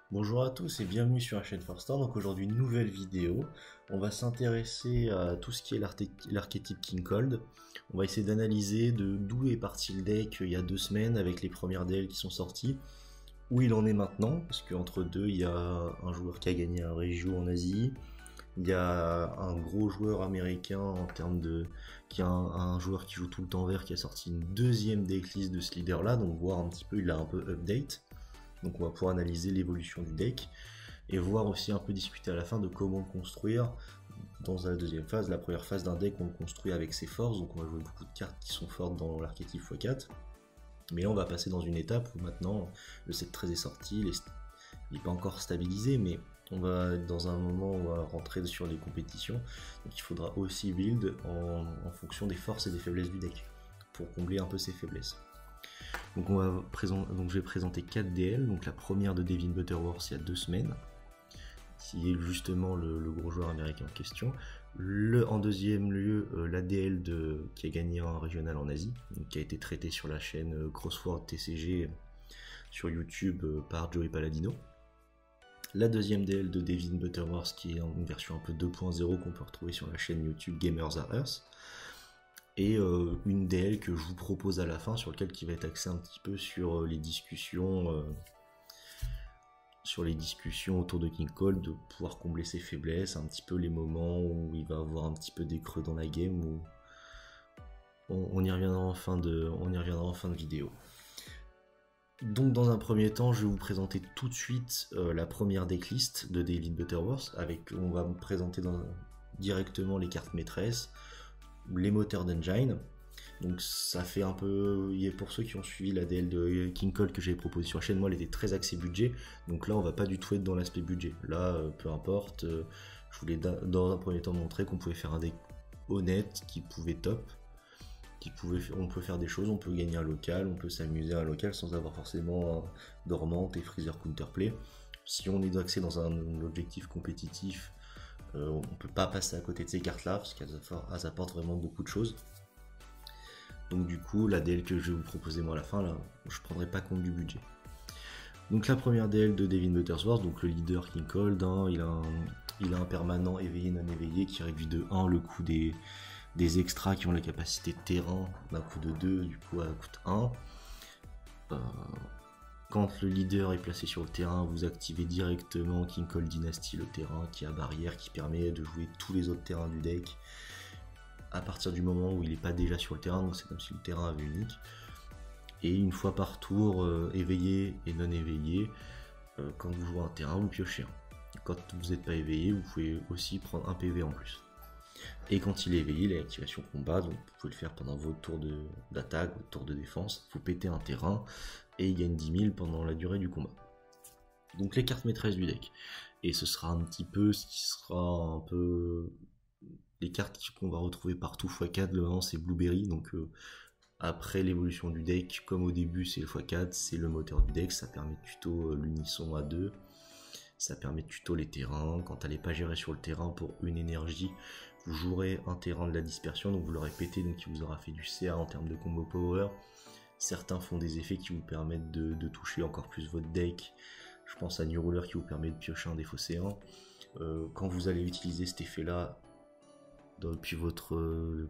Bonjour à tous et bienvenue sur la chaîne Forstar. Donc aujourd'hui une nouvelle vidéo. On va s'intéresser à tout ce qui est l'archétype King Cold. On va essayer d'analyser d'où est parti le deck il y a 2 semaines avec les premières DL qui sont sorties, où il en est maintenant, parce qu'entre deux il y a un joueur qui a gagné un Regio en Asie, il y a un gros joueur américain en termes de... qui a un joueur qui joue tout le temps vert qui a sorti une deuxième decklist de ce leader là, donc voir un petit peu, il a un peu update. Donc on va pouvoir analyser l'évolution du deck et voir aussi un peu discuter à la fin de comment le construire dans la deuxième phase. La première phase d'un deck, on le construit avec ses forces, donc on va jouer beaucoup de cartes qui sont fortes dans l'archétype x4. Mais là on va passer dans une étape où maintenant le set 13 est sorti, il n'est pas encore stabilisé, mais on va être dans un moment où on va rentrer sur les compétitions. Donc il faudra aussi build en fonction des forces et des faiblesses du deck, pour combler un peu ses faiblesses. Donc, je vais présenter 4 DL. Donc la première de Devin Butterworth il y a 2 semaines, qui est justement le gros joueur américain en question. En deuxième lieu, la DL qui a gagné un régional en Asie, donc, qui a été traité sur la chaîne Crossword TCG sur YouTube par Joey Palladino. La deuxième DL de Devin Butterworth, qui est une version un peu 2.0 qu'on peut retrouver sur la chaîne YouTube Gamers Are Earth. Et une DL que je vous propose à la fin, sur lequel qui va être axé un petit peu sur les discussions autour de King Cold, de pouvoir combler ses faiblesses, un petit peu les moments où il va avoir un petit peu des creux dans la game, où on y reviendra en fin de vidéo. Donc dans un premier temps, je vais vous présenter tout de suite la première decklist de Devin Butterworth, on va me présenter directement les cartes maîtresses, les moteurs d'engine. Donc ça fait un peu, pour ceux qui ont suivi la DL de King Cold que j'avais proposé sur la chaîne, moi elle était très axée budget, donc là on va pas du tout être dans l'aspect budget. Là peu importe, je voulais dans un premier temps montrer qu'on pouvait faire un deck honnête, qui pouvait top, on peut faire des choses, on peut gagner un local, on peut s'amuser à un local sans avoir forcément dormante et freezer counterplay. Si on est axé dans un objectif compétitif, on peut pas passer à côté de ces cartes là parce qu'elles apportent vraiment beaucoup de choses. Donc du coup la DL que je vais vous proposer moi à la fin là, je prendrai pas compte du budget. Donc la première DL de Devin Butterworth, donc le leader King Cold, hein, il a un permanent éveillé non éveillé qui réduit de 1 le coût des extras qui ont la capacité de terrain d'un coût de 2, du coup à coût 1. Quand le leader est placé sur le terrain, vous activez directement King Cold Dynasty, le terrain qui a barrière, qui permet de jouer tous les autres terrains du deck à partir du moment où il n'est pas déjà sur le terrain, donc c'est comme si le terrain avait unique. Et une fois par tour, éveillé et non éveillé, quand vous jouez un terrain, vous piochez un. Quand vous n'êtes pas éveillé, vous pouvez aussi prendre un PV en plus. Et quand il est éveillé, l'activation combat, donc vous pouvez le faire pendant votre tour d'attaque, votre tour de défense, vous pétez un terrain et il gagne 10 000 pendant la durée du combat. Donc les cartes maîtresses du deck. Et ce sera un petit peu ce qui sera un peu les cartes qu'on va retrouver partout x4, le moment c'est Blueberry, donc après l'évolution du deck, comme au début c'est le x4, c'est le moteur du deck, ça permet de tuto l'unisson à 2, ça permet de tuto les terrains, quand elle n'est pas gérée sur le terrain pour une énergie, vous jouerez un terrain de la dispersion, donc vous l'aurez pété, donc il vous aura fait du CA en termes de combo power. Certains font des effets qui vous permettent de toucher encore plus votre deck, je pense à New Ruler qui vous permet de piocher un des fosséens. Quand vous allez utiliser cet effet là, depuis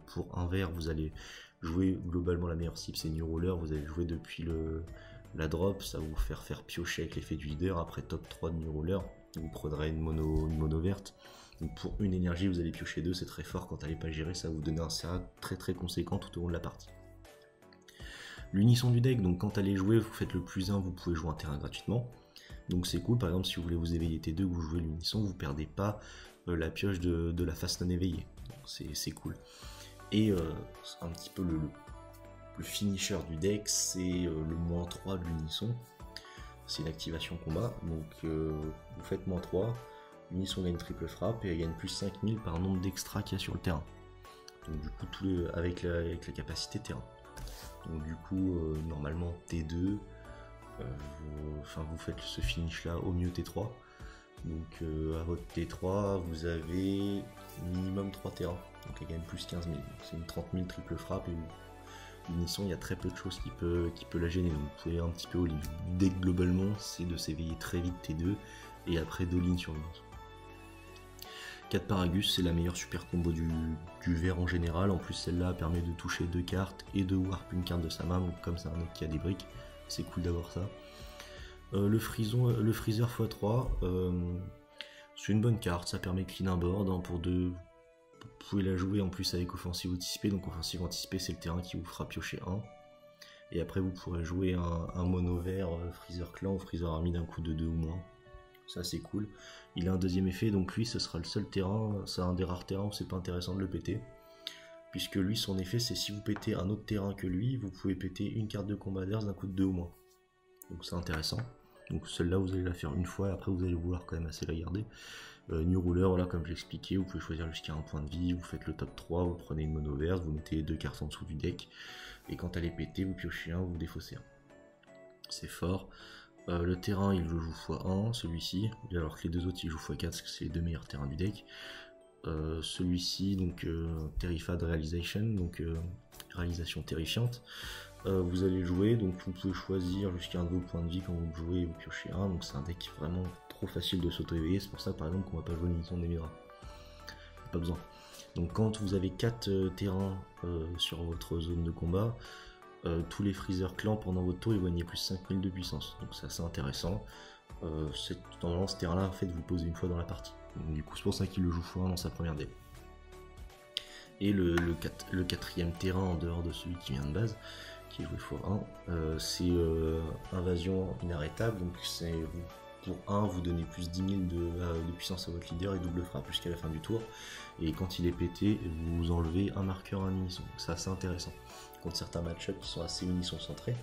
pour un vert, vous allez jouer globalement la meilleure cible, c'est New Ruler, vous allez jouer depuis la drop, ça va vous faire piocher avec l'effet du leader. Après top 3 de New Ruler, vous prendrez une mono verte. Donc pour une énergie, vous allez piocher 2, c'est très fort. Quand elle n'est pas gérée, ça va vous donner un CA très très conséquent tout au long de la partie. L'unisson du deck, donc quand elle est jouée, vous faites le plus 1, vous pouvez jouer un terrain gratuitement. Donc c'est cool, par exemple si vous voulez vous éveiller T2, vous jouez l'unisson, vous perdez pas la pioche de la face non éveillée. C'est cool. Et un petit peu le finisher du deck, c'est le -3 de l'unisson. C'est l'activation combat, donc vous faites -3, l'unisson gagne triple frappe et elle gagne plus 5000 par nombre d'extras qu'il y a sur le terrain. Donc du coup, avec la capacité terrain. Donc du coup, normalement T2, vous faites ce finish là au mieux T3. Donc à votre T3, vous avez minimum 3 terrains, donc elle gagne plus 15 000. C'est une 30 000 triple frappe et l'unisson, il y a très peu de choses qui peut la gêner, donc vous pouvez un petit peu all-in. L'idée globalement, c'est de s'éveiller très vite T2 et après d'all-in sur l'unisson. 4 Paragus, c'est la meilleure super combo du vert en général. En plus, celle-là permet de toucher 2 cartes et de warp une carte de sa main. Donc, comme c'est un deck qui a des briques, c'est cool d'avoir ça. Le Freezer x3, c'est une bonne carte. Ça permet de clean un board hein, pour 2. Vous pouvez la jouer en plus avec offensive anticipée. Donc, offensive anticipée, c'est le terrain qui vous fera piocher 1. Et après, vous pourrez jouer un mono vert Freezer Clan ou Freezer Army d'un coup de 2 ou moins. Ça c'est cool. Il a un deuxième effet, donc lui ce sera le seul terrain, c'est un des rares terrains où c'est pas intéressant de le péter. Puisque lui son effet c'est si vous pétez un autre terrain que lui, vous pouvez péter une carte de combat adverse d'un coup de 2 ou moins. Donc c'est intéressant. Donc celle-là vous allez la faire une fois et après vous allez vouloir quand même assez la garder. New Ruler, voilà comme je l'expliquais, vous pouvez choisir jusqu'à un point de vie, vous faites le top 3, vous prenez une mono verte, vous mettez 2 cartes en dessous du deck. Et quand elle est pétée, vous piochez un, vous défaussez un. C'est fort. Le terrain il le joue x1, celui-ci, alors que les deux autres ils jouent x4 parce que c'est les deux meilleurs terrains du deck. Celui-ci, donc Terrified Realization, donc réalisation terrifiante. Vous allez jouer, donc vous pouvez choisir jusqu'à un de vos points de vie quand vous le jouez, vous piochez un, donc c'est un deck vraiment trop facile de s'auto-éveiller, c'est pour ça par exemple qu'on va pas jouer l'unisson des Midra. Pas besoin. Donc quand vous avez 4 terrains sur votre zone de combat, tous les Freezer clans pendant votre tour ils vont gagner plus 5000 de puissance, donc c'est assez intéressant. Normalement ce terrain là en fait vous posez une fois dans la partie, donc, du coup c'est pour ça qu'il le joue x1 dans sa première dé. Et le quatrième terrain en dehors de celui qui vient de base, qui est joué x1, c'est invasion inarrêtable, donc c'est pour 1 vous donnez plus 10 000 de puissance à votre leader et double frappe jusqu'à la fin du tour, et quand il est pété vous enlevez un marqueur à un unisson, c'est assez intéressant. Contre certains match-ups qui sont assez unisson centrés,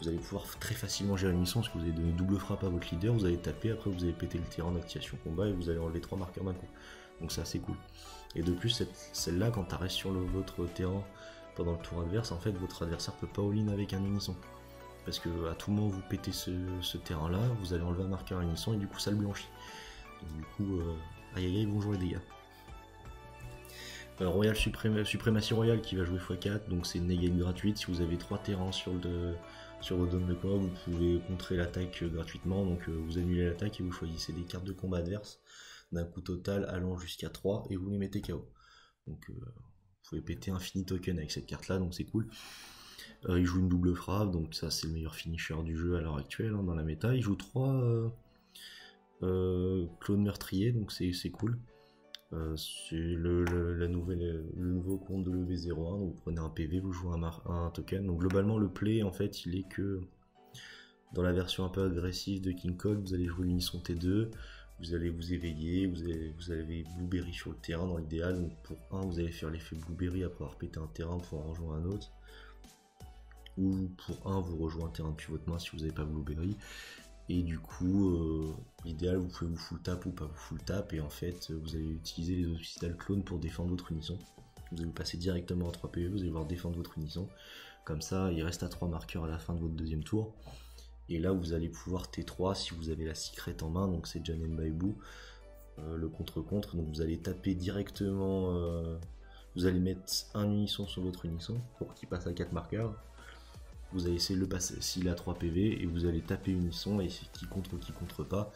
vous allez pouvoir très facilement gérer unisson parce que vous allez donner double frappe à votre leader, vous allez taper, après vous allez péter le terrain d'activation combat et vous allez enlever 3 marqueurs d'un coup. Donc c'est assez cool. Et de plus, celle-là, quand tu restes sur votre terrain pendant le tour adverse, en fait votre adversaire peut pas all-in avec un unisson. Parce que à tout moment vous pétez ce terrain-là, vous allez enlever un marqueur à unisson et du coup ça le blanchit. Donc du coup, aïe aïe aïe, bonjour les dégâts. Royal Suprématie Royale qui va jouer x4, donc c'est une négate gratuite. Si vous avez 3 terrains sur votre zone de combat, vous pouvez contrer l'attaque gratuitement, donc vous annulez l'attaque et vous choisissez des cartes de combat adverses d'un coup total allant jusqu'à 3 et vous les mettez KO. Donc vous pouvez péter infini token avec cette carte là, donc c'est cool. Il joue une double frappe, donc ça c'est le meilleur finisher du jeu à l'heure actuelle hein, dans la méta. Il joue 3 clones meurtriers, donc c'est cool. C'est le nouveau compte de l'EV01, donc vous prenez un PV, vous jouez un token. Donc globalement le play en fait il est que dans la version un peu agressive de King Kong, vous allez jouer l'unisson T2, vous allez vous éveiller, vous avez Blueberry sur le terrain dans l'idéal, donc pour 1 vous allez faire l'effet Blueberry après avoir pété un terrain pour en rejoindre un autre, ou pour 1 vous rejoignez un terrain depuis votre main si vous n'avez pas Blueberry. Et du coup, l'idéal, vous pouvez vous full tap ou pas vous full tap, et en fait, vous allez utiliser les hospital clones pour défendre votre unisson. Vous allez passer directement en 3 PV, vous allez voir défendre votre unisson. Comme ça, il reste à 3 marqueurs à la fin de votre deuxième tour. Et là, vous allez pouvoir T3 si vous avez la secret en main, donc c'est Janen Baibu, le contre-contre. Donc vous allez taper directement, vous allez mettre un unisson sur votre unisson pour qu'il passe à 4 marqueurs. Vous allez essayer de le passer s'il a 3 PV et vous allez taper unisson, et qui contre pas,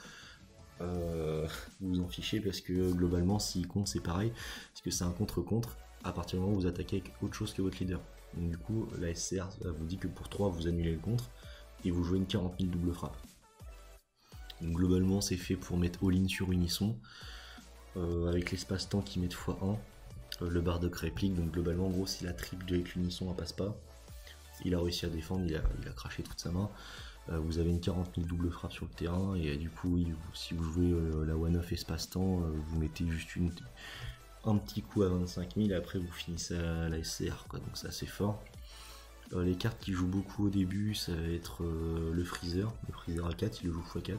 vous vous en fichez parce que globalement s'il compte c'est pareil, parce que c'est un contre-contre à partir du moment où vous attaquez avec autre chose que votre leader. Donc du coup la SCR vous dit que pour 3 vous annulez le contre et vous jouez une 40 000 double frappe. Donc globalement c'est fait pour mettre all-in sur unisson, avec l'espace-temps qui met x1, le Bardock réplique, donc globalement en gros si la triple avec l'unisson elle passe pas, il a réussi à défendre, il a craché toute sa main. Vous avez une 40 000 double frappe sur le terrain, et du coup, si vous jouez la one-off espace-temps, vous mettez juste un petit coup à 25 000, et après vous finissez à la SCR, quoi, donc c'est assez fort. Les cartes qui jouent beaucoup au début, ça va être le Freezer A4, il le joue x4.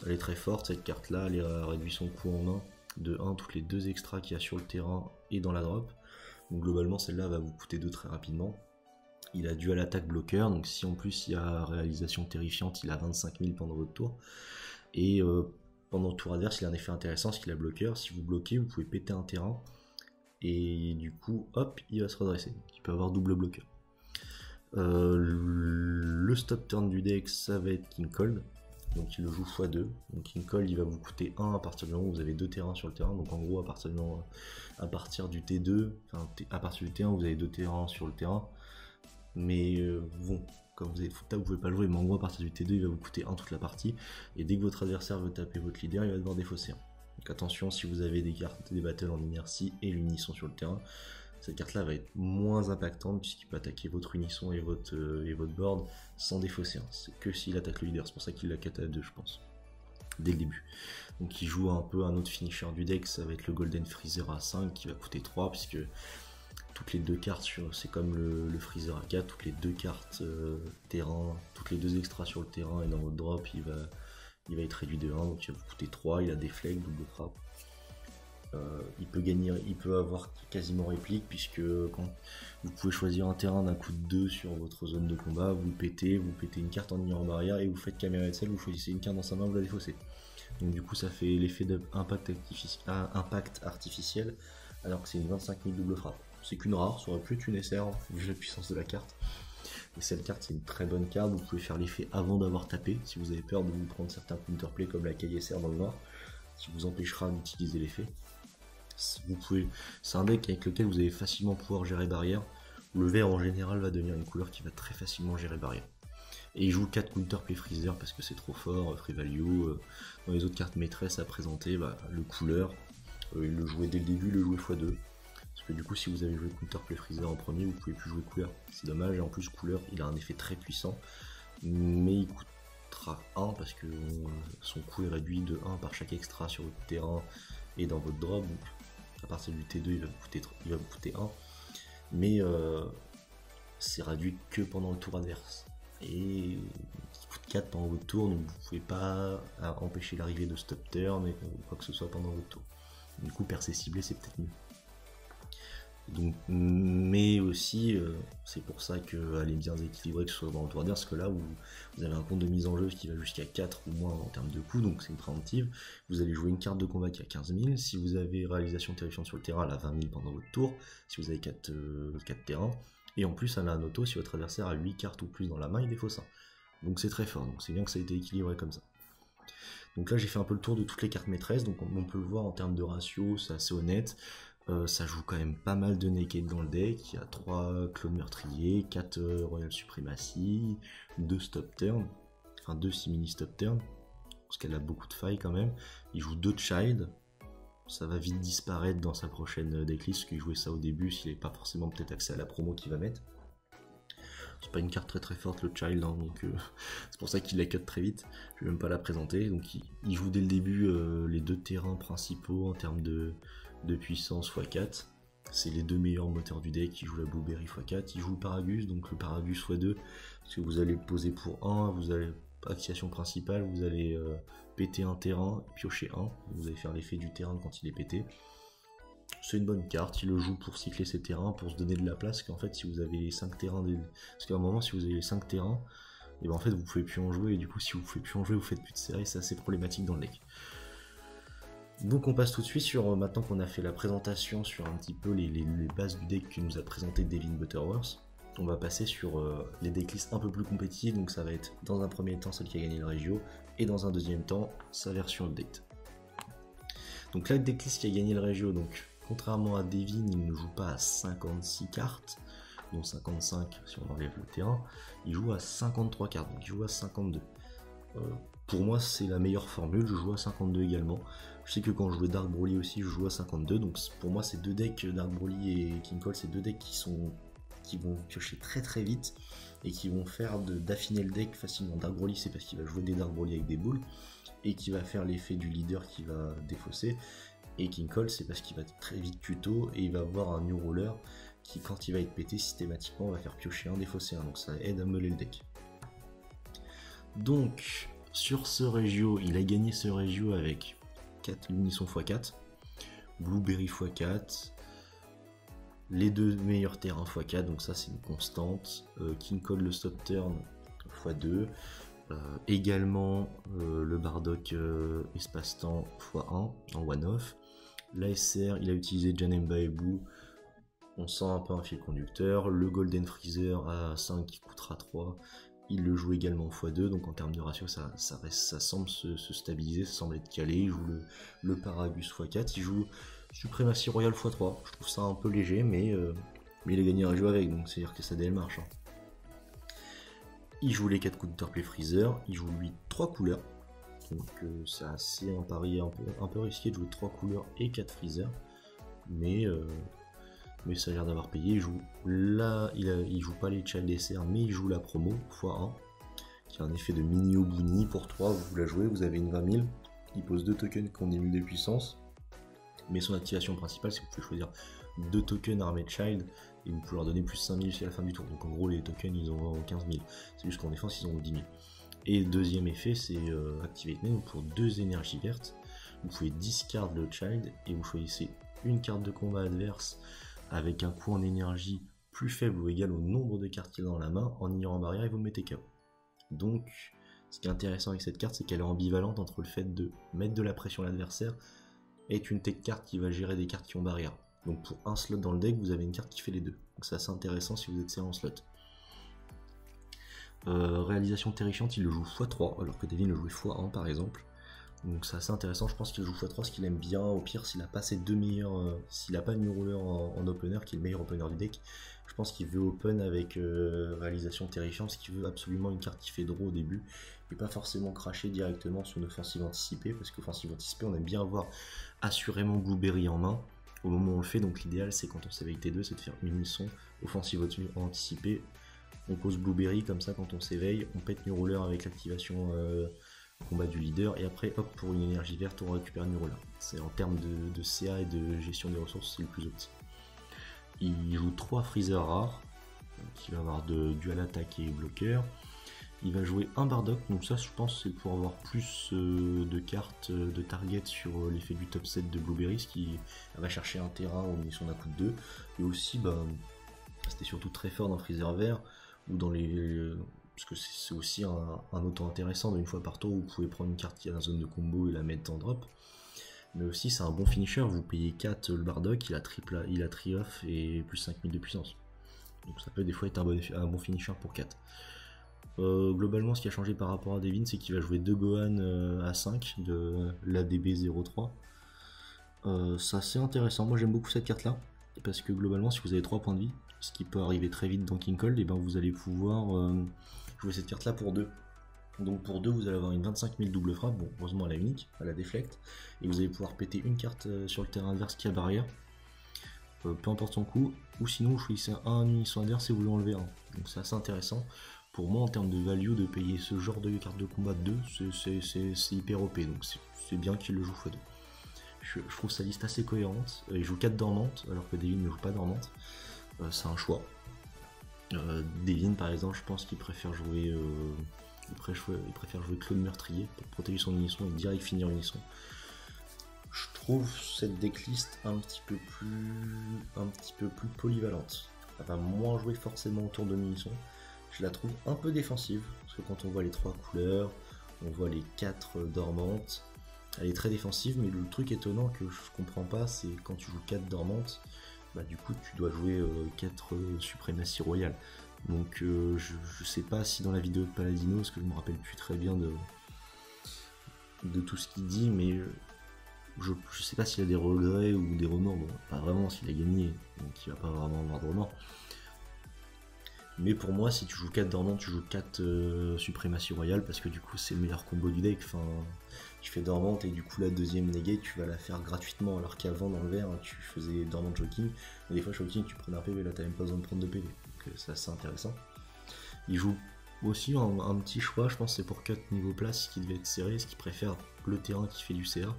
Elle est très forte cette carte-là, elle réduit son coût en main de 1 toutes les 2 extras qu'il y a sur le terrain et dans la drop. Donc globalement, celle-là va vous coûter 2 très rapidement. Il a dual attaque bloqueur, donc si en plus il y a réalisation terrifiante, il a 25 000 pendant votre tour. Et pendant le tour adverse, il a un effet intéressant, parce qu'il a bloqueur. Si vous bloquez, vous pouvez péter un terrain, et du coup, hop, il va se redresser. Il peut avoir double bloqueur. Le stop turn du deck, ça va être King Cold. Donc il le joue x2. Donc King Cold, il va vous coûter 1 à partir du moment où vous avez 2 terrains sur le terrain. Donc en gros, à partir du T2, enfin à partir du T1, vous avez 2 terrains sur le terrain. Mais bon, comme vous êtes vous pouvez pas le jouer, mais en gros, à partir du T2, il va vous coûter 1 toute la partie. Et dès que votre adversaire veut taper votre leader, il va devoir défausser 1. Donc attention, si vous avez des cartes, des battles en inertie et l'unisson sur le terrain, cette carte là va être moins impactante puisqu'il peut attaquer votre unisson et votre board sans défausser 1. C'est que s'il attaque le leader, c'est pour ça qu'il l'a 4 à 2 je pense, dès le début. Donc il joue un peu un autre finisher du deck, ça va être le Golden Freezer à 5 qui va coûter 3 puisque toutes les deux cartes, c'est comme le Freezer à 4, toutes les deux cartes terrain, toutes les deux extras sur le terrain et dans votre drop, il va être réduit de 1, donc il va vous coûter 3, il a des flags, double frappe. Il peut gagner, il peut avoir quasiment réplique puisque quand vous pouvez choisir un terrain d'un coup de 2 sur votre zone de combat, vous pétez une carte en ignorant barrière et vous faites caméra de sel, vous choisissez une carte dans sa main, vous la défaussez. Donc du coup ça fait l'effet d'impact artificiel alors que c'est une 25 000 double frappe. C'est qu'une rare, ça aurait pu être une SR vu la puissance de la carte. Et cette carte c'est une très bonne carte, vous pouvez faire l'effet avant d'avoir tapé si vous avez peur de vous prendre certains counterplay comme la KSR dans le noir, qui vous empêchera d'utiliser l'effet. C'est un deck avec lequel vous allez facilement pouvoir gérer barrière. Le vert en général va devenir une couleur qui va très facilement gérer barrière. Et il joue 4 counterplay freezer parce que c'est trop fort, free value. Dans les autres cartes maîtresses à présenter, le couleur, il le jouait dès le début, il le jouait x2. Parce que du coup si vous avez joué counterplay freezer en premier, vous pouvez plus jouer couleur. C'est dommage, et en plus couleur il a un effet très puissant, mais il coûtera 1 parce que son coût est réduit de 1 par chaque extra sur votre terrain et dans votre drop. Donc, à partir du T2 il va vous coûter 1, mais c'est réduit que pendant le tour adverse et il coûte 4 pendant votre tour, donc vous pouvez pas empêcher l'arrivée de stop turn et quoi que ce soit pendant votre tour. Du coup percer ciblé c'est peut-être mieux. Donc, mais aussi c'est pour ça que elle est bien équilibrée que ce soit dans le tour adverse, parce que là où vous avez un compte de mise en jeu qui va jusqu'à 4 ou moins en termes de coûts, donc c'est une préemptive, vous allez jouer une carte de combat qui a 15 000, si vous avez réalisation terrifiante sur le terrain elle a 20 000 pendant votre tour, si vous avez 4 terrains, et en plus elle a un auto, si votre adversaire a 8 cartes ou plus dans la main il défausse 1. Donc c'est très fort, donc c'est bien que ça ait été équilibré comme ça. Donc là j'ai fait un peu le tour de toutes les cartes maîtresses, donc on peut le voir en termes de ratio, c'est assez honnête. Ça joue quand même pas mal de naked dans le deck, il y a 3 clones meurtriers, 4 Royal Supremacy, 2 stop turn, enfin 2 simili stop turn, parce qu'elle a beaucoup de failles quand même. Il joue 2 child, ça va vite disparaître dans sa prochaine decklist, parce qu'il jouait ça au début, s'il n'avait pas forcément peut-être accès à la promo qu'il va mettre. C'est pas une carte très très forte le child, hein, donc c'est pour ça qu'il la cut très vite, je vais même pas la présenter. Donc il joue dès le début les 2 terrains principaux en termes de puissance x4, c'est les 2 meilleurs moteurs du deck. Il joue la Blueberry x4, il joue le Paragus, donc le Paragus x2, parce que vous allez poser pour 1, vous allez, activation principale, vous allez péter un terrain, piocher 1, vous allez faire l'effet du terrain quand il est pété. C'est une bonne carte, il le joue pour cycler ses terrains, pour se donner de la place, qu'en fait si vous avez les 5 terrains, parce qu'à un moment si vous avez les 5 terrains, et ben en fait vous pouvez plus en jouer, et du coup si vous pouvez plus en jouer, vous faites plus de série, c'est assez problématique dans le deck. Donc on passe tout de suite sur, maintenant qu'on a fait la présentation sur un petit peu les bases du deck que nous a présenté Devin Butterworth, on va passer sur les decklists un peu plus compétitives, donc ça va être dans un premier temps celle qui a gagné le Regio, et dans un deuxième temps sa version update. Donc la decklist qui a gagné le Regio, donc contrairement à Devin, il ne joue pas à 56 cartes, dont 55 si on enlève le terrain, il joue à 53 cartes, donc il joue à 52. Pour moi c'est la meilleure formule, je joue à 52 également. Je sais que quand je jouais Dark Broly aussi je joue à 52, donc pour moi ces deux decks, Dark Broly et King Cole, c'est deux decks qui vont piocher très très vite et qui vont faire d'affiner le deck facilement. Dark Broly c'est parce qu'il va jouer des Dark Broly avec des boules et qui va faire l'effet du leader qui va défausser, et King Cole c'est parce qu'il va très vite tuto et il va avoir un New Roller qui quand il va être pété systématiquement va faire piocher un, défausser un, donc ça aide à meuler le deck. Donc sur ce Regio, il a gagné ce Regio avec 4 Lunisson x4, Blueberry x4, les deux meilleurs terrains x4, donc ça c'est une constante, King Cole le stop turn x2, également le Bardock espace-temps x1 en one-off, l'ASR il a utilisé Janemba Ebu On sent un peu un fil conducteur. Le Golden Freezer à 5 qui coûtera 3. Il le joue également x2, donc en termes de ratio, ça semble se stabiliser, ça semble être calé. Il joue le Paragus x4, il joue Suprématie Royale x3. Je trouve ça un peu léger, mais il a gagné un jeu avec, donc c'est-à-dire que ça DL marche. Hein. Il joue les 4 counterplay Freezer, il joue lui 3 couleurs. Donc c'est assez un pari un peu risqué de jouer 3 couleurs et 4 Freezer. Mais ça a l'air d'avoir payé. Il joue là, il joue pas les Child SR, mais il joue la promo x1, qui a un effet de mini Obuni pour 3. Vous la jouez, vous avez une 20 000. Il pose 2 tokens qui ont des 1000 de puissance. Mais son activation principale, c'est que vous pouvez choisir 2 tokens armés de Child et vous pouvez leur donner plus 5000 jusqu'à la fin du tour. Donc en gros, les tokens ils ont 15 000. C'est juste qu'en défense, ils ont 10 000. Et le deuxième effet, c'est Activate Name. Pour 2 énergies vertes, vous pouvez discard le Child et vous choisissez une carte de combat adverse avec un coût en énergie plus faible ou égal au nombre de cartes qu'il a dans la main en ignorant barrière et vous le mettez KO. Donc, ce qui est intéressant avec cette carte, c'est qu'elle est ambivalente entre le fait de mettre de la pression à l'adversaire et une tech carte qui va gérer des cartes qui ont barrière. Donc pour un slot dans le deck, vous avez une carte qui fait les deux. Donc c'est assez intéressant si vous êtes serré en slot. Réalisation terrifiante, il le joue x3, alors que Devin le jouait x1 par exemple. Donc c'est assez intéressant, je pense qu'il joue x3 parce qu'il aime bien. Au pire, s'il a pas ses deux meilleurs, s'il n'a pas de New Ruler en opener, qui est le meilleur opener du deck, je pense qu'il veut open avec réalisation terrifiante, parce qu'il veut absolument une carte qui fait draw au début, et pas forcément cracher directement sur une offensive anticipée, parce qu'offensive anticipée, on aime bien avoir assurément Blueberry en main au moment où on le fait. Donc l'idéal, c'est quand on s'éveille T2, c'est de faire unisson, offensive anticipée, on pose Blueberry, comme ça quand on s'éveille, on pète New Ruler avec l'activation combat du leader, et après hop, pour une énergie verte on récupère New Ruler. C'est en termes de CA et de gestion des ressources, c'est le plus optimal. Il joue 3 Freezer rares, qui va avoir de dual attaque et bloqueur. Il va jouer un Bardock, donc ça je pense c'est pour avoir plus de cartes de target sur l'effet du top set de Blueberry, ce qui va chercher un terrain au munitions d'un coup de 2. Et aussi, c'était surtout très fort dans Freezer vert, ou dans les... parce que c'est aussi un auto intéressant, de une fois par tour vous pouvez prendre une carte qui est dans la zone de combo et la mettre en drop. Mais aussi c'est un bon finisher, vous payez 4 le Bardock, il a tri-off et plus 5000 de puissance. Donc ça peut des fois être un bon finisher pour 4. Globalement, ce qui a changé par rapport à Devin, c'est qu'il va jouer 2 Gohan à 5 de l'ADB 03. C'est assez intéressant, moi j'aime beaucoup cette carte là, parce que globalement, si vous avez 3 points de vie, ce qui peut arriver très vite dans King Cold, et vous allez pouvoir jouer cette carte là pour 2. Donc pour 2, vous allez avoir une 25 000 double frappe, bon, heureusement à la unique, à la déflect, et vous allez pouvoir péter une carte sur le terrain adverse qui a barrière, peu importe son coup, ou sinon vous choisissez un unisson adverse et vous lui enlevez un. Donc c'est assez intéressant. Pour moi, en termes de value, de payer ce genre de carte de combat de 2, c'est hyper OP, donc c'est bien qu'il le joue x2. Je trouve sa liste assez cohérente. Il joue 4 dormantes, alors que Devin ne joue pas dormante. C'est un choix. Devin, par exemple, je pense qu'il préfère jouer Claude Meurtrier pour protéger son unisson et direct finir unisson. Je trouve cette decklist un petit peu plus polyvalente. Elle va moins jouer forcément autour de l'unisson. Je la trouve un peu défensive, parce que quand on voit les 3 couleurs, on voit les 4 dormantes, elle est très défensive, mais le truc étonnant que je comprends pas, c'est quand tu joues 4 dormantes, du coup tu dois jouer 4 suprématies royales. Donc je sais pas si dans la vidéo de Paladino, parce que je me rappelle plus très bien de tout ce qu'il dit, mais je sais pas s'il a des regrets ou des remords. Bon, pas vraiment, s'il a gagné, donc il va pas vraiment avoir de remords. Mais pour moi, si tu joues 4 dormantes, tu joues 4 suprématies royales, parce que du coup c'est le meilleur combo du deck. Enfin, tu fais dormante et du coup la deuxième negate tu vas la faire gratuitement, alors qu'avant dans le vert tu faisais dormante shocking, et des fois shocking tu prenais un PV, là t'as même pas besoin de prendre de PV, donc c'est assez intéressant. Il joue aussi un petit choix, je pense que c'est pour cut niveau place qui devait être serré, ce qui préfère le terrain qui fait du CA.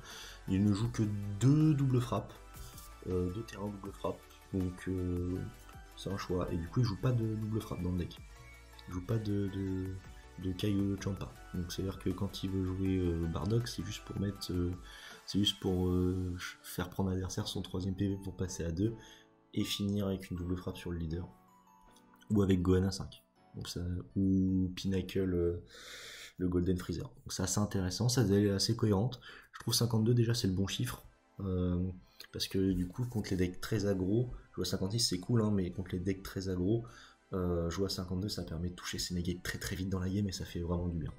Il ne joue que 2 double frappe, 2 terrains double frappe, donc c'est un choix, et du coup il joue pas de double frappe dans le deck, il joue pas de Kaio Champa, donc c'est à dire que quand il veut jouer Bardock, c'est juste pour mettre faire prendre à l'adversaire son 3ème PV pour passer à 2 et finir avec une double frappe sur le leader, ou avec Gohan à 5, donc ça, ou Pinnacle le Golden Freezer. Donc c'est assez intéressant, ça est assez cohérente. Je trouve 52 déjà c'est le bon chiffre, parce que du coup contre les decks très aggro, jouer à 56 c'est cool, hein, mais contre les decks très aggro, jouer à 52 ça permet de toucher ses negates très très vite dans la game et ça fait vraiment du bien.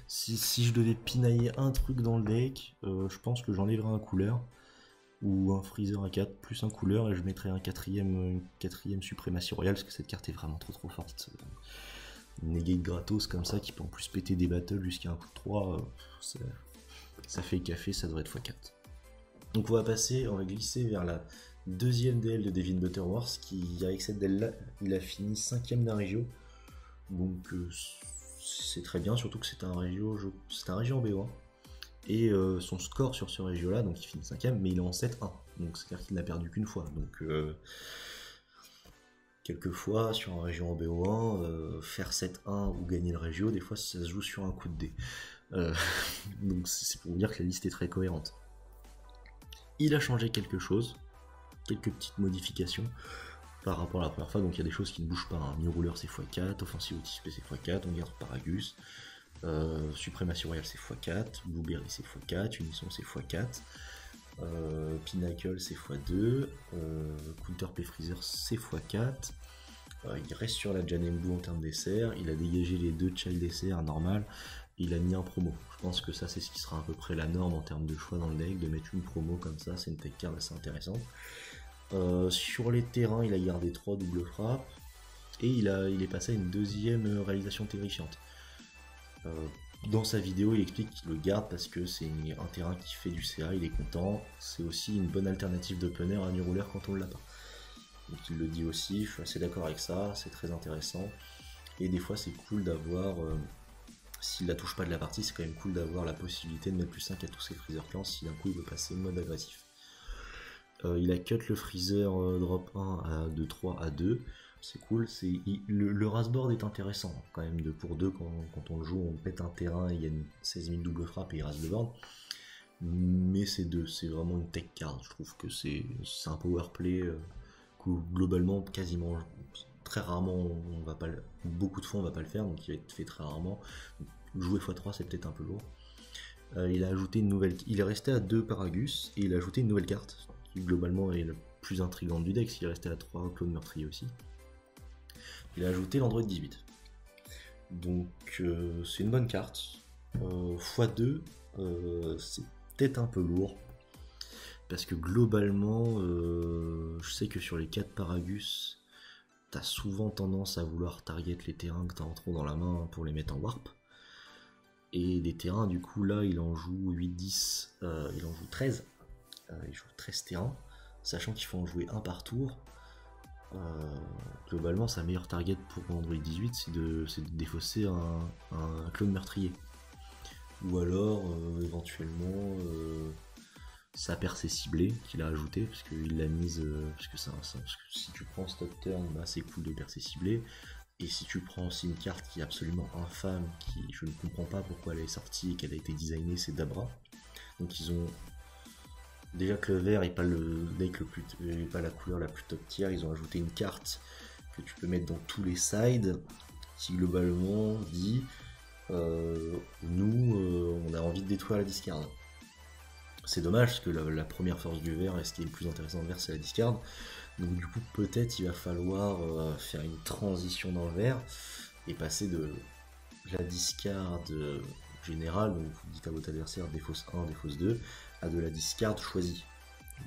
Si je devais pinailler un truc dans le deck, je pense que j'enlèverais un couleur, ou un freezer à 4 plus un couleur, et je mettrais une quatrième suprématie royale, parce que cette carte est vraiment trop forte. Une negate gratos comme ça, qui peut en plus péter des battles jusqu'à un coup de 3, ça fait le café, ça devrait être x4. Donc on va glisser vers la deuxième DL de Devin Butterworth, qui avec cette DL là, il a fini 5ème d'un régio, donc c'est très bien, surtout que c'est un régio en BO1. Et son score sur ce régio là, donc il finit 5ème, mais il est en 7-1, donc c'est à dire qu'il n'a perdu qu'une fois. Donc quelquefois sur un régio en BO1, faire 7-1 ou gagner le régio, des fois ça se joue sur un coup de dé. Donc c'est pour vous dire que la liste est très cohérente. Il a changé quelque chose, quelques petites modifications par rapport à la première fois, donc il y a des choses qui ne bougent pas, hein. New Ruler c'est x4, Offensive Anticipé c'est x4, on garde Paragus, Suprématie Royale c'est x4, Blueberry c'est x4, Unisson c'est x4, Pinnacle c'est x2, Counter Play Freezer c'est x4, il reste sur la Janembu en termes d'essai, il a dégagé les 2 Child essais normal, il a mis un promo. Je pense que ça c'est ce qui sera à peu près la norme en termes de choix dans le deck, de mettre une promo comme ça, c'est une tech card assez intéressante. Sur les terrains il a gardé 3 double frappe, et il est passé à une deuxième réalisation terrifiante. Dans sa vidéo il explique qu'il le garde parce que c'est un terrain qui fait du CA, il est content, c'est aussi une bonne alternative d'opener à New Ruler quand on l'a pas. Donc il le dit aussi, je suis assez d'accord avec ça, c'est très intéressant, et des fois c'est cool d'avoir, s'il la touche pas de la partie, c'est quand même cool d'avoir la possibilité de mettre plus 5 à tous ses freezer clans si d'un coup il veut passer mode agressif. Il a cut le freezer drop 1 de 3 à 2, c'est cool, le rasboard est intéressant quand même, 2 pour 2 quand on le joue, on pète un terrain et il y a une 16 000 double frappe et il rase le board, mais c'est vraiment une tech card, je trouve que c'est un power play que globalement quasiment, très rarement on va pas beaucoup de fois on va pas le faire, donc il va être fait très rarement. Jouer x3 c'est peut-être un peu lourd. Il a ajouté une nouvelle, il est resté à 2 Paragus et il a ajouté une nouvelle carte qui globalement est la plus intrigante du deck, s'il est resté à 3 Clone Meurtrier aussi. Il a ajouté l'Android 18. Donc c'est une bonne carte. x2, c'est peut-être un peu lourd. Parce que globalement, je sais que sur les 4 Paragus, t'as souvent tendance à vouloir target les terrains que t'as en trop dans la main pour les mettre en warp. Et des terrains, du coup, là, il en joue 8-10, il en joue 13. Il joue 13 terrains, sachant qu'il faut en jouer un par tour. Globalement, sa meilleure target pour Android 18, c'est de défausser un clone meurtrier. Ou alors, éventuellement, sa percée ciblée qu'il a ajouté, parce qu'il l'a mise, parce que si tu prends stop turn, bah, c'est cool de percée ciblée. Et si tu prends aussi une carte qui est absolument infâme, qui je ne comprends pas pourquoi elle est sortie et qu'elle a été designée, c'est Dabra. Donc ils ont déjà que le vert n'est pas le deck pas la couleur la plus top tier, ils ont ajouté une carte que tu peux mettre dans tous les sides qui globalement dit nous on a envie de détruire la discard. C'est dommage parce que la première force du vert, et ce qui est le plus intéressant de vert, c'est la discard. Donc du coup peut-être il va falloir faire une transition dans le vert et passer de la discard générale, donc vous dites à votre adversaire défausse 1, défausse 2, à de la discard choisie.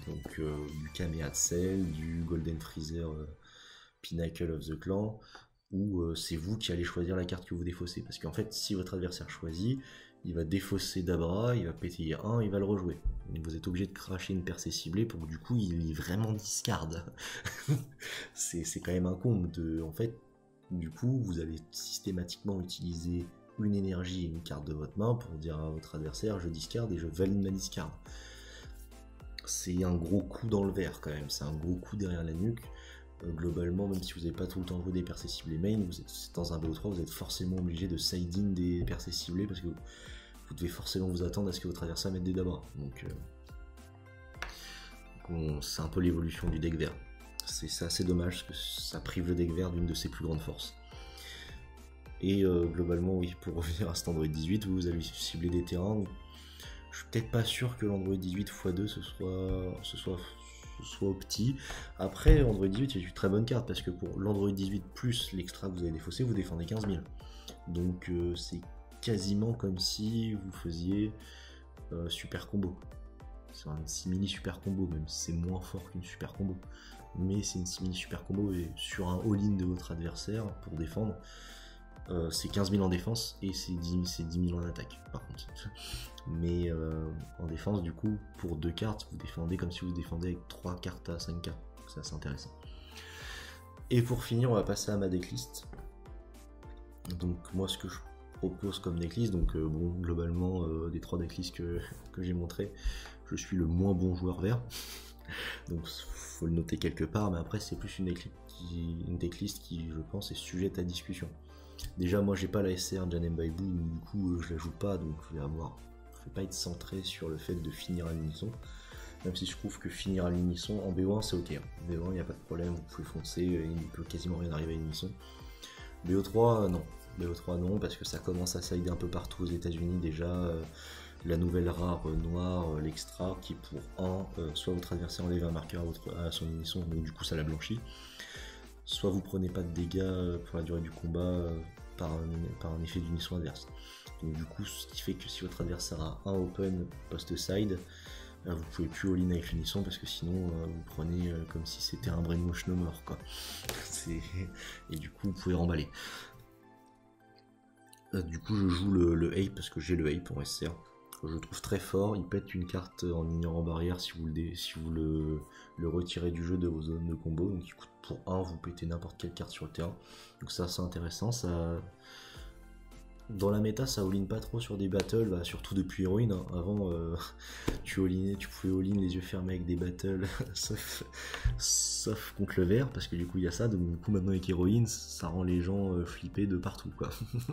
Donc du Kamehatsel, du Golden Freezer Pinnacle of the Clan, où c'est vous qui allez choisir la carte que vous défaussez. Parce qu'en fait, si votre adversaire choisit, il va défausser Dabra, il va péter 1, il va le rejouer. Donc vous êtes obligé de cracher une percée ciblée pour que du coup il est vraiment discard. c'est quand même un comble de. En fait, du coup, vous allez systématiquement utiliser une énergie et une carte de votre main pour dire à votre adversaire je discard et je valide ma discard. C'est un gros coup dans le vert quand même, c'est un gros coup derrière la nuque. Globalement, même si vous n'avez pas tout le temps joué des percées ciblées main, vous êtes dans un BO3, vous êtes forcément obligé de side-in des percées ciblées parce que vous devez forcément vous attendre à ce que votre adversaire mette des dabras. Donc c'est un peu l'évolution du deck vert. C'est assez dommage parce que ça prive le deck vert d'une de ses plus grandes forces. Et globalement, oui, pour revenir à cet Android 18, vous allez cibler des terrains. Je suis peut-être pas sûr que l'Android 18 x2 ce soit opti. Après, Android 18 est une très bonne carte parce que pour l'Android 18 plus l'extra que vous avez défaussé, vous défendez 15 000. Donc c'est quasiment comme si vous faisiez super combo. C'est un simili super combo, même si c'est moins fort qu'une super combo. Mais c'est une simili super combo et sur un all-in de votre adversaire pour défendre, c'est 15 000 en défense et c'est 10 000 en attaque par contre. Mais en défense, du coup, pour 2 cartes, vous défendez comme si vous défendez avec 3 cartes à 5k. C'est assez intéressant. Et pour finir, on va passer à ma decklist. Donc moi, ce que je propose comme decklist, donc bon, globalement, des 3 decklists que j'ai montré, je suis le moins bon joueur vert. Donc faut le noter quelque part, mais après c'est plus une decklist qui, je pense, est sujette à discussion. Déjà, moi j'ai pas la SR Janem Baibu, donc du coup je la joue pas, donc je vais pas être centré sur le fait de finir à l'unisson. Même si je trouve que finir à l'unisson en BO1 c'est ok. En BO1 il n'y a pas de problème, vous pouvez foncer, il ne peut quasiment rien arriver à l'unisson. BO3 non. BO3 non, parce que ça commence à sider un peu partout aux États-Unis déjà. La nouvelle rare noire, l'extra, qui pour 1, soit votre adversaire enlève un marqueur à son unisson, donc du coup ça la blanchit. Soit vous prenez pas de dégâts pour la durée du combat par un effet d'unisson adverse. Donc du coup, ce qui fait que si votre adversaire a un open post-side, vous pouvez plus all-in avec l'unisson parce que sinon vous prenez comme si c'était un brainwash no more quoi. Et du coup vous pouvez remballer. Du coup je joue le ape parce que j'ai le ape en SR. Je le trouve très fort, il pète une carte en ignorant barrière si vous le retirez du jeu de vos zones de combo. Donc il coûte pour 1, vous pétez n'importe quelle carte sur le terrain. Donc c'est assez intéressant. Dans la méta, ça all-in pas trop sur des battles, surtout depuis Héroïne. Hein. Avant, tu pouvais all-in les yeux fermés avec des battles, sauf contre le vert, parce que du coup il y a ça. Donc du coup maintenant avec Héroïne, ça rend les gens flipper de partout, quoi.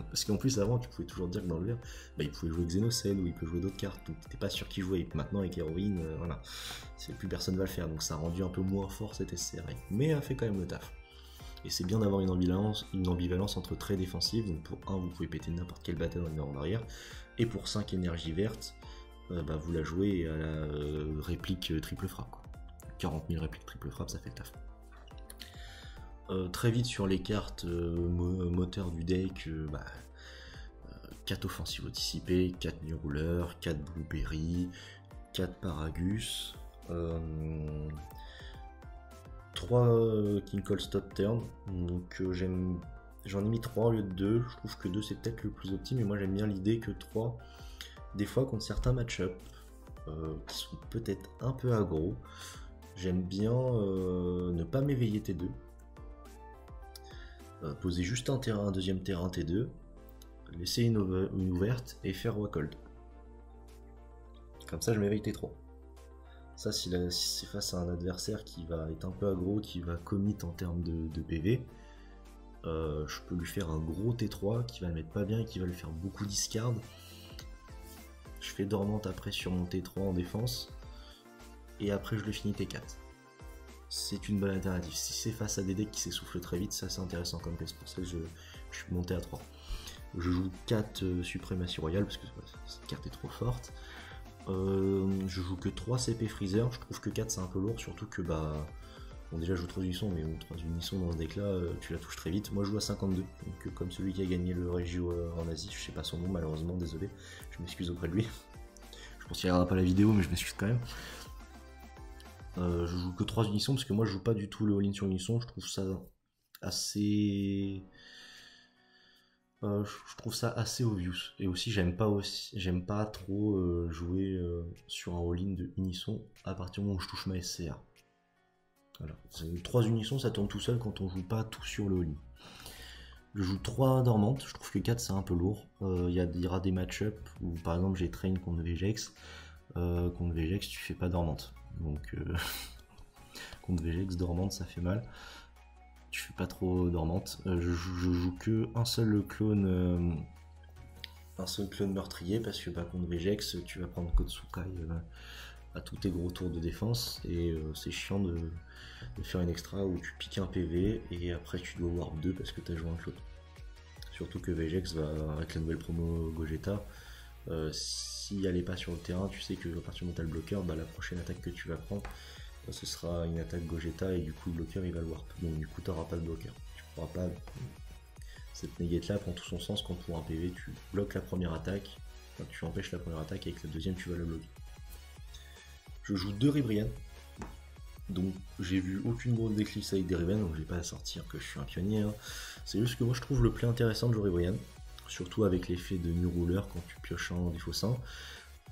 Parce qu'en plus avant, tu pouvais toujours dire que dans le vert, il pouvait jouer Xenocell ou il peut jouer d'autres cartes, donc t'étais pas sûr qu'il jouait. Et maintenant avec Héroïne, voilà, plus personne va le faire, donc ça a rendu un peu moins fort cette SCR, mais a fait quand même le taf. Et c'est bien d'avoir une ambivalence entre très défensive, donc pour 1 vous pouvez péter n'importe quel battle en arrière, et pour 5 énergies vertes, vous la jouez à la réplique triple frappe. Quoi. 40 000 répliques triple frappe, ça fait le taf. Très vite sur les cartes moteurs du deck, 4 offensives anticipées, 4 New Ruler, 4 Blueberry, 4 Paragus, 3 King Cole Stop Turn, donc j'en ai mis 3 au lieu de 2, je trouve que 2 c'est peut-être le plus optim, mais moi j'aime bien l'idée que 3, des fois contre certains match-up, qui sont peut-être un peu aggro, j'aime bien ne pas m'éveiller T2, poser juste un deuxième terrain T2, laisser une ouverte et faire Roi Cold. Comme ça je m'éveille T3. Ça, si c'est face à un adversaire qui va être un peu aggro, qui va commit en termes de PV, je peux lui faire un gros T3 qui va le mettre pas bien et qui va lui faire beaucoup discard. Je fais dormante après sur mon T3 en défense, et après je le finis T4. C'est une bonne alternative. Si c'est face à des decks qui s'essoufflent très vite, ça c'est intéressant comme pièce, pour ça que je suis monté à 3. Je joue 4 suprématie royale parce que cette carte est trop forte. Je joue que 3 CP Freezer, je trouve que 4 c'est un peu lourd, surtout que bon déjà je joue 3 unissons, mais 3 unissons dans ce deck là, tu la touches très vite. Moi je joue à 52, donc comme celui qui a gagné le Régio en Asie, je sais pas son nom malheureusement, désolé, je m'excuse auprès de lui. Je pense qu'il regardera pas la vidéo, mais je m'excuse quand même. Je joue que 3 unissons parce que moi je joue pas du tout le all-in sur unisson, je trouve ça assez... je trouve ça assez obvious, et aussi j'aime pas trop jouer sur un all-in de unisson à partir du moment où je touche ma SCR. Voilà. 3 unissons ça tourne tout seul quand on joue pas tout sur le all-in. Je joue 3 dormantes, je trouve que 4 c'est un peu lourd. Il y aura des match-up où par exemple j'ai train contre Vegex, tu fais pas dormante, donc contre Vegex dormante ça fait mal. Tu fais pas trop dormante. Je joue que un seul clone meurtrier parce que contre Vegex tu vas prendre Kotsukai à tous tes gros tours de défense et c'est chiant de faire une extra où tu piques un PV et après tu dois warp 2 parce que tu as joué un clone. Surtout que Vegex va avec la nouvelle promo Gogeta, si elle n'est pas sur le terrain, tu sais que à partir du moment où tu as le bloqueur, bah, la prochaine attaque que tu vas prendre, bah, ce sera une attaque Gogeta et du coup le bloqueur il va le warp. Donc du coup tu n'auras pas de bloqueur. Tu pourras pas. Cette négate là prend tout son sens quand pour un PV tu bloques la première attaque, enfin, tu empêches la première attaque et avec la deuxième tu vas le bloquer. Je joue 2 Ribrian. Donc j'ai vu aucune grosse déclisse avec des Ribrian, donc je vais pas à sortir que je suis un pionnier. Hein. C'est juste que moi je trouve le play intéressant de jouer Ribrian. Surtout avec l'effet de New Ruler quand tu pioches un défaussant.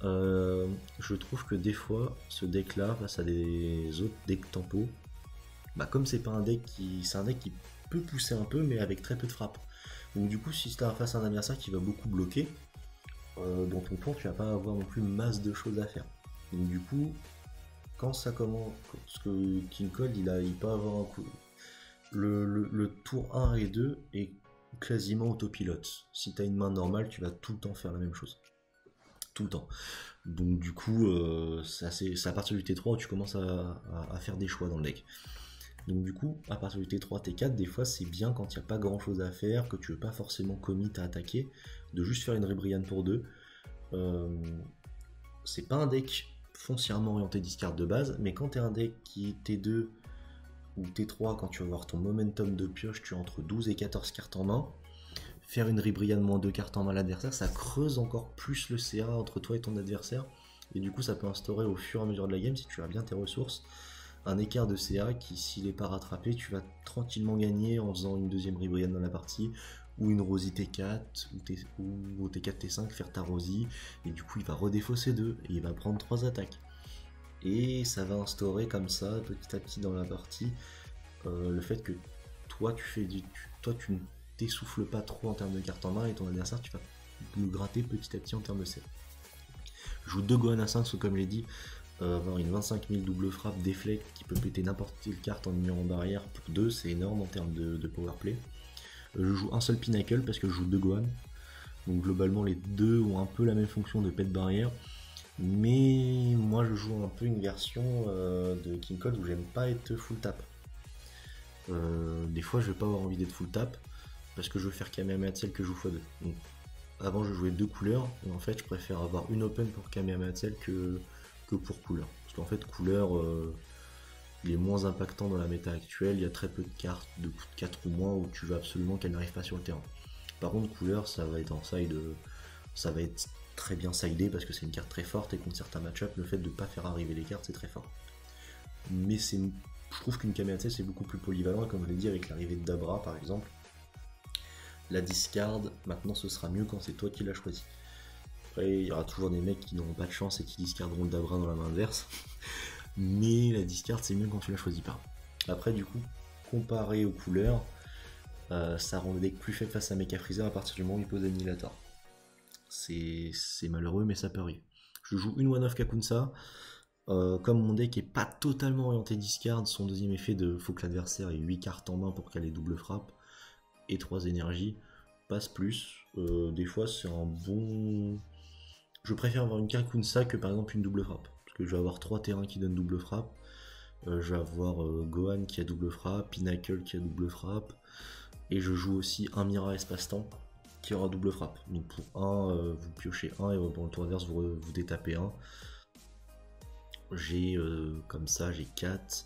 Je trouve que des fois, ce deck là, face à des autres decks tempo, bah comme c'est pas un deck qui. C'est un deck qui peut pousser un peu mais avec très peu de frappe. Donc du coup si tu as face à un adversaire qui va beaucoup bloquer, dans ton tour tu vas pas avoir non plus masse de choses à faire. Donc du coup, quand ça commence, parce que King Cold il peut avoir un coup. Le tour 1 et 2 est quasiment autopilote. Si tu as une main normale, tu vas tout le temps faire la même chose. Tout le temps. Donc du coup, c'est à partir du T3 où tu commences à faire des choix dans le deck. Donc du coup, à partir du T3, T4, des fois c'est bien quand il n'y a pas grand chose à faire, que tu veux pas forcément commit à attaquer, de juste faire une Ribrian pour 2. C'est pas un deck foncièrement orienté discard de base, mais quand tu es un deck qui est T2 ou T3, quand tu vas voir ton momentum de pioche, tu as entre 12 et 14 cartes en main. Faire une Ribrian moins 2 cartes en main à l'adversaire, ça creuse encore plus le CA entre toi et ton adversaire. Et du coup, ça peut instaurer au fur et à mesure de la game, si tu as bien tes ressources, un écart de CA qui, s'il n'est pas rattrapé, tu vas tranquillement gagner en faisant une deuxième Ribrian dans la partie, ou une Rosie T4, ou au T4, T5, faire ta Rosie, et du coup, il va redéfausser 2, et il va prendre 3 attaques. Et ça va instaurer comme ça, petit à petit dans la partie, le fait que toi tu ne t'essouffles pas trop en termes de cartes en main et ton adversaire tu vas le gratter petit à petit en termes de set. Je joue 2 Gohan à 5, comme je l'ai dit, avoir une 25 000 double frappe déflect qui peut péter n'importe quelle carte en ignorant barrière pour 2, c'est énorme en termes de powerplay. Je joue un seul Pinnacle parce que je joue 2 Gohan, donc globalement les deux ont un peu la même fonction de pet barrière. Mais moi je joue un peu une version de King Cold où j'aime pas être full tap. Des fois je vais pas avoir envie d'être full tap parce que je veux faire Kamehameha Tail que je joue x2. Donc, avant je jouais 2 couleurs et en fait je préfère avoir une open pour Kamehameha Tail que pour couleur. Parce qu'en fait couleur il est moins impactant dans la méta actuelle, il y a très peu de cartes de coup de 4 ou moins où tu veux absolument qu'elle n'arrive pas sur le terrain. Par contre couleur ça va être en side, ça va être très bien sidé parce que c'est une carte très forte et contre certains match-up, le fait de ne pas faire arriver les cartes c'est très fort. Mais je trouve qu'une Kamehameha Tail c'est beaucoup plus polyvalent et comme je l'ai dit avec l'arrivée de Dabra par exemple, la discard maintenant ce sera mieux quand c'est toi qui l'as choisi. Après il y aura toujours des mecs qui n'auront pas de chance et qui discarderont le Dabra dans la main adverse, mais la discard c'est mieux quand tu l'as choisi pas. Après du coup, comparé aux couleurs, ça rend le deck plus faible face à Mecha Freezer à partir du moment où il pose Annihilator. C'est malheureux mais ça peut arriver. Je joue une one-off Kakunsa. Comme mon deck est pas totalement orienté discard, son deuxième effet de faut que l'adversaire ait 8 cartes en main pour qu'elle ait double frappe et 3 énergies, passe plus. Des fois c'est un bon. Je préfère avoir une Kakunsa que par exemple une double frappe. Parce que je vais avoir 3 terrains qui donnent double frappe. Je vais avoir Gohan qui a double frappe, Pinnacle qui a double frappe. Et je joue aussi un Mira Espace-Temps qui aura double frappe. Donc pour 1, vous piochez 1 et pour le tour adverse vous détapez 1. J'ai comme ça, j'ai 4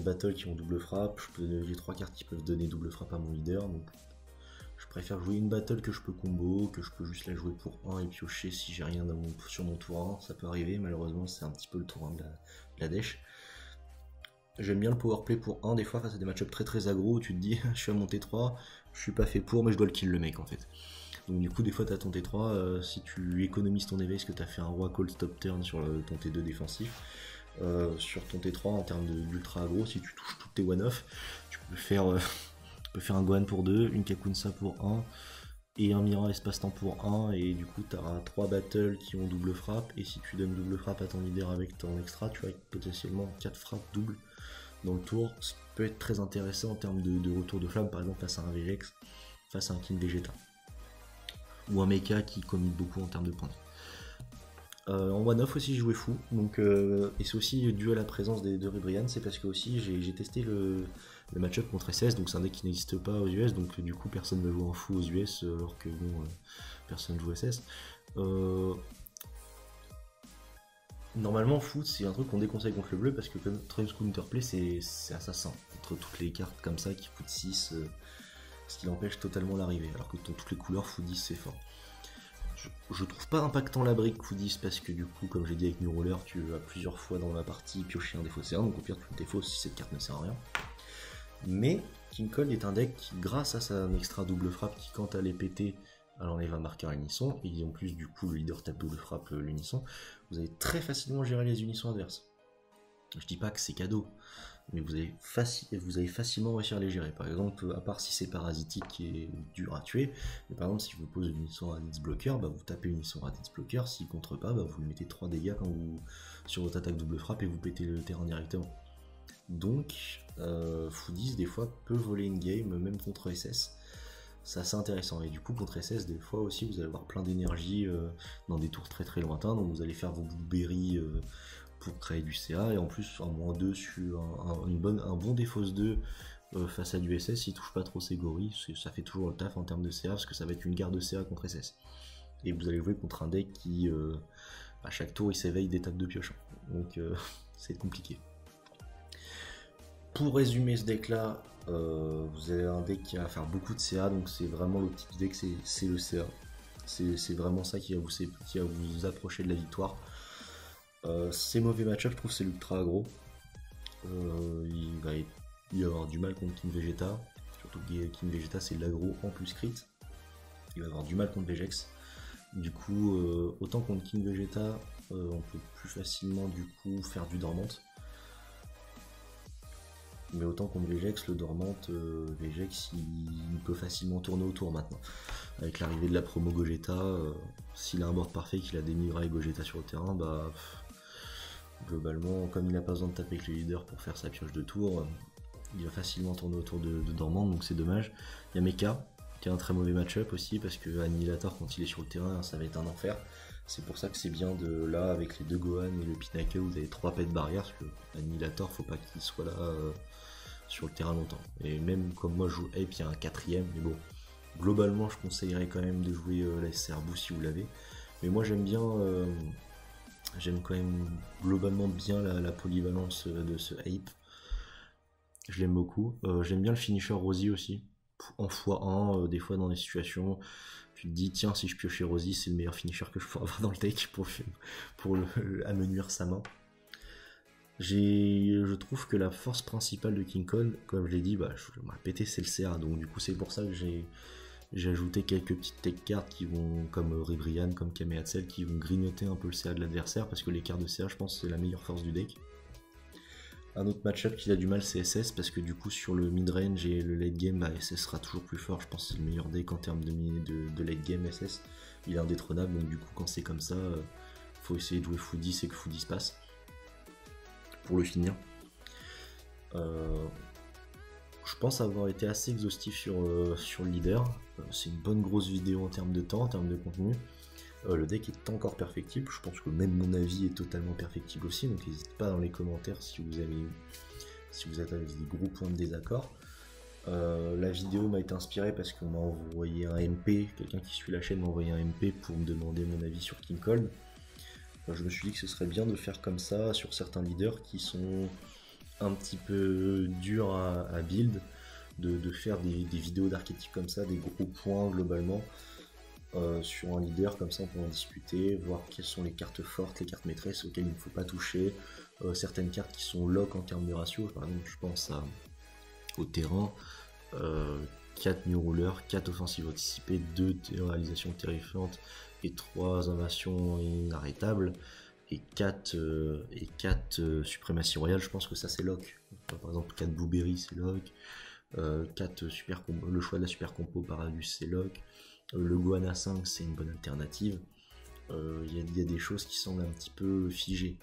battles qui ont double frappe, j'ai 3 cartes qui peuvent donner double frappe à mon leader, donc je préfère jouer une battle que je peux combo, que je peux juste la jouer pour 1 et piocher si j'ai rien sur mon tour 1, ça peut arriver, malheureusement c'est un petit peu le tour 1 de la dèche. J'aime bien le powerplay pour 1 des fois face à des match-ups très aggro où tu te dis je suis à mon T3, je suis pas fait pour mais je dois le kill le mec en fait. Donc du coup des fois t'as ton T3, si tu économises ton éveil parce que t'as fait un roi call stop turn sur ton T2 défensif, sur ton T3 en termes d'ultra aggro, si tu touches toutes tes one-off, tu peux faire un Gohan pour 2, une Kakunsa pour 1 et un Mira espace-temps pour 1 et du coup t'auras 3 battles qui ont double frappe et si tu donnes double frappe à ton leader avec ton extra, tu as potentiellement 4 frappes doubles dans le tour, ce qui peut être très intéressant en termes de retour de flamme, par exemple face à un Vegex, face à un King Vegeta ou un mecha qui commit beaucoup en termes de points. En one-off aussi j'ai joué fou, donc, et c'est aussi dû à la présence des deux Ribrian, c'est parce que aussi j'ai testé le match-up contre SS, donc c'est un deck qui n'existe pas aux US, donc du coup personne ne joue en fou aux US alors que bon, personne joue SS. Normalement, foot, c'est un truc qu'on déconseille contre le bleu parce que contre une counterplay, c'est assassin. Contre toutes les cartes comme ça qui foot 6, ce qui l'empêche totalement l'arrivée. Alors que dans toutes les couleurs, foot 10, c'est fort. Je trouve pas impactant la brique foot 10 parce que du coup, comme j'ai dit avec New Roller, tu vas plusieurs fois dans la partie piocher un défaut C1, donc au pire, tu le défausses si cette carte ne sert à rien. Mais King Cold est un deck qui, grâce à sa extra double frappe, qui quand elle est pétée, elle enlève un marqueur unisson, et en plus du coup le leader tape double frappe l'unisson, vous allez très facilement gérer les unissons adverses. Je dis pas que c'est cadeau, mais vous allez facilement réussir à les gérer. Par exemple, à part si c'est parasitique qui est dur à tuer, mais par exemple si vous posez une unisson Raditz bloqueur, bah vous tapez une unisson Raditz bloqueur, s'il contre pas, bah vous lui mettez 3 dégâts quand vous sur votre attaque double frappe et vous pétez le terrain directement. Donc, Foodies des fois peut voler une game, même contre SS. C'est assez intéressant. Et du coup, contre SS, des fois aussi, vous allez avoir plein d'énergie dans des tours très très lointains. Donc, vous allez faire vos blueberries pour créer du CA. Et en plus, en -2 sur un bon défausse 2 face à du SS, il touche pas trop ses gorilles. Ça fait toujours le taf en termes de CA parce que ça va être une garde de CA contre SS. Et vous allez jouer contre un deck qui, à chaque tour, il s'éveille d'étapes de pioche. Donc, c'est compliqué. Pour résumer ce deck là, vous avez un deck qui va faire beaucoup de CA, donc c'est vraiment le petit deck, c'est le CA. C'est vraiment ça qui va vous approcher de la victoire. Ces mauvais match-up, je trouve c'est l'ultra aggro. Il va y avoir du mal contre King Vegeta, surtout que King Vegeta c'est de l'aggro en plus crit. Il va avoir du mal contre Vegex. Du coup, autant contre King Vegeta, on peut plus facilement du coup faire du dormante. Mais autant contre Vegex, le dormante, Vegex il peut facilement tourner autour maintenant. Avec l'arrivée de la promo Gogeta, s'il a un board parfait, qu'il a des Miura et Gogeta sur le terrain, bah globalement, comme il n'a pas besoin de taper avec les leaders pour faire sa pioche de tour, il va facilement tourner autour de dormante, donc c'est dommage. Il y a Mecha, qui a un très mauvais match-up aussi, parce que Annihilator, quand il est sur le terrain, ça va être un enfer. C'est pour ça que c'est bien de là, avec les deux Gohan et le Pinnacle, vous avez 3 pets de barrière, parce que Annihilator, faut pas qu'il soit là sur le terrain longtemps. Et même comme moi je joue Ape, il y a un 4ème, mais bon, globalement je conseillerais quand même de jouer la SR Boo si vous l'avez. Mais moi j'aime bien, j'aime quand même globalement bien la polyvalence de ce Ape. Je l'aime beaucoup. J'aime bien le finisher Rosie aussi, en x1, des fois dans des situations, tu te dis tiens si je piochais Rosie c'est le meilleur finisher que je peux avoir dans le deck pour amenuire sa main. Je trouve que la force principale de King Kong, comme je l'ai dit, je vais répéter, c'est le CA. Donc du coup c'est pour ça que j'ai ajouté quelques petites tech cartes qui vont, comme Ribrian, comme Kamehatsel, qui vont grignoter un peu le CA de l'adversaire, parce que les cartes de CA je pense c'est la meilleure force du deck. Un autre match-up qui a du mal c'est SS, parce que du coup sur le mid-range et le late game, SS sera toujours plus fort. Je pense que c'est le meilleur deck en termes de late game SS. Il est indétrônable, donc du coup quand c'est comme ça, faut essayer de jouer Foot 10 et que Foot 10 passe. Pour le finir. Je pense avoir été assez exhaustif sur le leader. C'est une bonne grosse vidéo en termes de temps, en termes de contenu. Le deck est encore perfectible. Je pense que même mon avis est totalement perfectible aussi. Donc n'hésitez pas dans les commentaires si vous êtes avec des gros points de désaccord. La vidéo m'a été inspirée parce qu'on m'a envoyé un MP. Quelqu'un qui suit la chaîne m'a envoyé un MP pour me demander mon avis sur King Cold. Je me suis dit que ce serait bien de faire comme ça sur certains leaders qui sont un petit peu durs à build, de faire des vidéos d'archétypes comme ça, des gros points globalement sur un leader, comme ça on peut en discuter, voir quelles sont les cartes fortes, les cartes maîtresses auxquelles il ne faut pas toucher, certaines cartes qui sont lock en termes de ratio, par exemple je pense au terrain, 4 New Ruler, 4 offensives anticipées, 2 réalisations terrifiantes et 3 invasions inarrêtables et 4 suprématies royales. Je pense que ça c'est lock. Par exemple 4 Blueberry c'est lock, 4 super combo, le choix de la super compo Paradus c'est lock, le Gohan à 5 c'est une bonne alternative. Il y a des choses qui semblent un petit peu figées.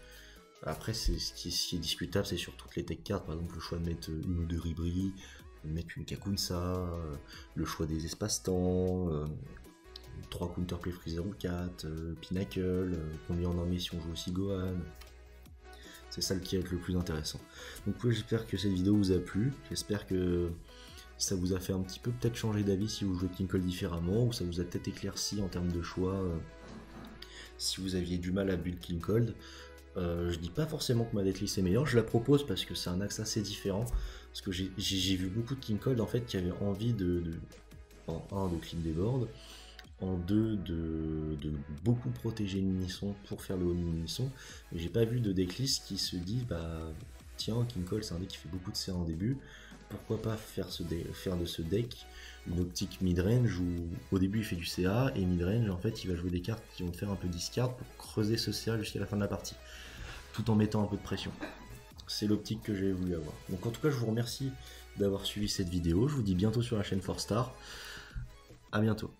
Après ce qui est discutable c'est sur toutes les tech cards, par exemple le choix de mettre une ou deux Ribri, de mettre une Kakunsa, le choix des espaces-temps, 3 counterplay Freezer ou 4, Pinnacle, combien on en met si on joue aussi Gohan. C'est ça qui va être le plus intéressant. Donc j'espère que cette vidéo vous a plu, j'espère que ça vous a fait un petit peu peut-être changer d'avis si vous jouez King Cold différemment, ou ça vous a peut-être éclairci en termes de choix si vous aviez du mal à build King Cold. Je dis pas forcément que ma deathlist est meilleure, je la propose parce que c'est un axe assez différent. Parce que j'ai vu beaucoup de King Cold en fait qui avaient envie en 1 de clean des boards, en 2 de beaucoup protéger une Unisson pour faire le haut Unisson. Et j'ai pas vu de decklist qui se dit bah tiens, King Cold c'est un deck qui fait beaucoup de CA en début, pourquoi pas faire de ce deck une optique midrange où au début il fait du CA et midrange en fait il va jouer des cartes qui vont te faire un peu discard pour creuser ce CA jusqu'à la fin de la partie, tout en mettant un peu de pression. C'est l'optique que j'ai voulu avoir. Donc en tout cas je vous remercie d'avoir suivi cette vidéo, je vous dis bientôt sur la chaîne 4Star, à bientôt.